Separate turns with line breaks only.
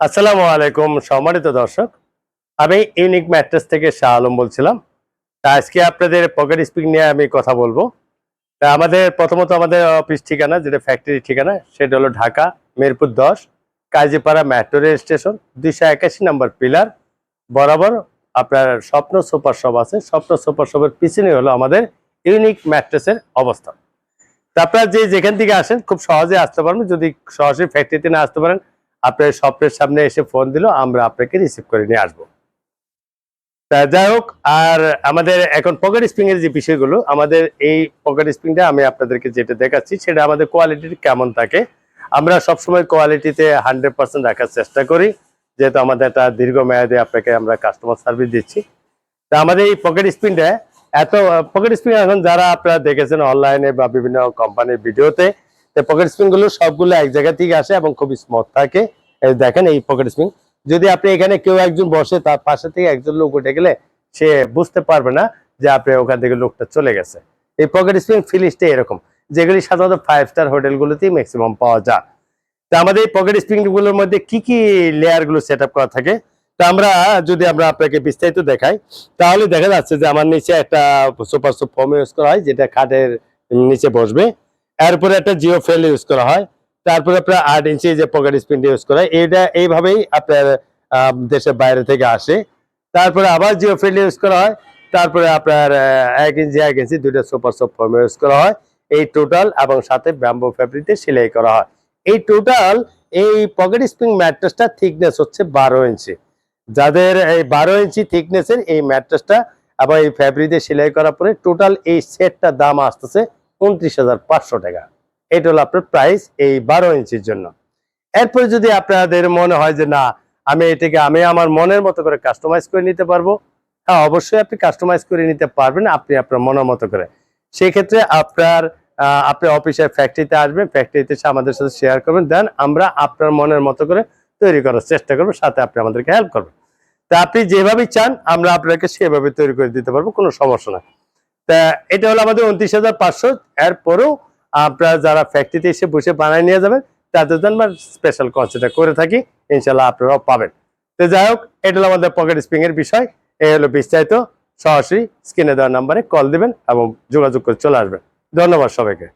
আসসালামু আলাইকুম সম্মানিত দর্শক। আমি ইউনিক ম্যাট্রেস থেকে শাহ আলম বলছিলাম। আজকে আপনাদের পকেট স্প্রিং নিয়ে আমি কথা বলবো। আমাদের প্রথমত আমাদের অফিস ঠিকানা যেটা ফ্যাক্টরি ঠিকানা সেটা হলো Dhaka Mirpur ১০ Kazipara metro rail station ২৮১ নম্বর পিলার বরাবর আপনার স্বপ্ন সুপার শপ আছে। স্বপ্ন সুপার শপের পিছনে হলো আমাদের ইউনিক ম্যাট্রেসের অবস্থান। তো আপনারা যেখান থেকে আসেন খুব সহজে আসতে পারবেন। যদি সরাসরি ফ্যাক্টরিতে না আসতে পারেন, আপনার শপের সামনে এসে ফোন দিলেও আমরা আপনাকে রিসিভ করে নিয়ে আসবো। তা যাই হোক, আর আমাদের এখন পকেট স্প্রিং এর যে বিষয়গুলো, আমাদের এই পকেট স্প্রিংটা আমি আপনাদেরকে যেটা দেখাচ্ছি সেটা আমাদের কোয়ালিটি কেমন থাকে। আমরা সবসময় কোয়ালিটিতে 100% রাখার চেষ্টা করি, যেহেতু আমাদের একটা দীর্ঘমেয়াদী আপনাকে আমরা কাস্টমার সার্ভিস দিচ্ছি। তা আমাদের এই পকেট স্প্রিংটা এত পকেট স্প্রিং এখন যারা আপনারা দেখেছেন অনলাইনে বা বিভিন্ন কোম্পানির ভিডিওতে, পকেট স্প্রিং গুলো সবগুলো এক জায়গা থেকে আসে এবং খুবই স্মুথ থাকে। এই দেখেন এই পকেট স্প্রিং, যদি আপনি এখানে কেউ একজন বসে তার পাশে থেকে একজন লোক উঠে গেলে সে বুঝতে পারবে না যে আপনি ওখান থেকে লোকটা চলে গেছে। এই পকেট স্প্রিং ফিলিংসটা এরকম, যেগুলি সাধারণত 5 স্টার হোটেলগুলোতেই ম্যাক্সিমাম পাওয়া যায়। তো আমাদের এই পকেট স্প্রিং গুলোর মধ্যে কি কি লেয়ার গুলো সেট আপ করা থাকে, তো যদি আমরা আপনাকে বিস্তারিত দেখাই, তাহলে দেখা যাচ্ছে যে আমার নিচে একটা সুপার সুপ ফোম ইউজ করা হয়, যেটা খাটের নিচে বসবে। এরপরে একটা জিও ফেল ইউজ করা হয়। তারপরে আপনার 8 ইঞ্চি যে পকেট স্প্রিং ইউজ করা হয়, এটা এইভাবেই আপনার দেশের বাইরে থেকে আসে। তারপরে আবার জিও ফেল ইউজ করা হয়। তারপরে আপনার 1 ইঞ্চি দুইটা সুপার সুপ ফোম ইউজ করা হয়। এই টোটাল এবং সাথে ব্যাম্বো ফ্যাব্রিকে সেলাই করা হয়। এই টোটাল এই পকেট স্প্রিং ম্যাট্রেসটা থিকনেস হচ্ছে 12 ইঞ্চি। যাদের এই 12 ইঞ্চি থিকনেসের এই ম্যাট্রেসটা আবার এই ফ্যাব্রিকে সেলাই করার পরে টোটাল এই সেটটার দাম আসতেছে ২৯,৫০০ টাকা। এটা হলো আপনার প্রাইস এই 12 ইঞ্চির জন্য। এরপরে যদি আপনাদের মনে হয় যে না, আমি আমার মনের মতো করে কাস্টমাইজ করে নিতে পারবো, হ্যাঁ অবশ্যই আপনি কাস্টমাইজ করে নিতে পারবেন আপনি আপনার মনের মতো করে। সেক্ষেত্রে আপনি অফিসের ফ্যাক্টরিতে আসবেন, ফ্যাক্টরিতে এসে আমাদের সাথে শেয়ার করবেন, দেন আমরা আপনার মনের মতো করে তৈরি করার চেষ্টা করবো, সাথে আপনি আমাদেরকে হেল্প করবেন। তা আপনি যেভাবে চান আমরা আপনাকে সেভাবে তৈরি করে দিতে পারবো, কোনো সমস্যা না। তা এটা হলো আমাদের ২৯,৫০০। এরপরেও আপনারা যারা ফ্যাক্টরিতে এসে বসে বানায় নিয়ে যাবেন তাদের জন্য আমরা স্পেশাল কনসিডার করে থাকি, ইনশাল্লাহ আপনারাও পাবেন। তো যাই হোক, এটা হলো আমাদের পকেট স্প্রিং এর বিষয়। এই হলো বিস্তারিত। সরাসরি স্ক্রিনে দেওয়া নাম্বারে কল দিবেন এবং যোগাযোগ করে চলে আসবেন। ধন্যবাদ সবাইকে।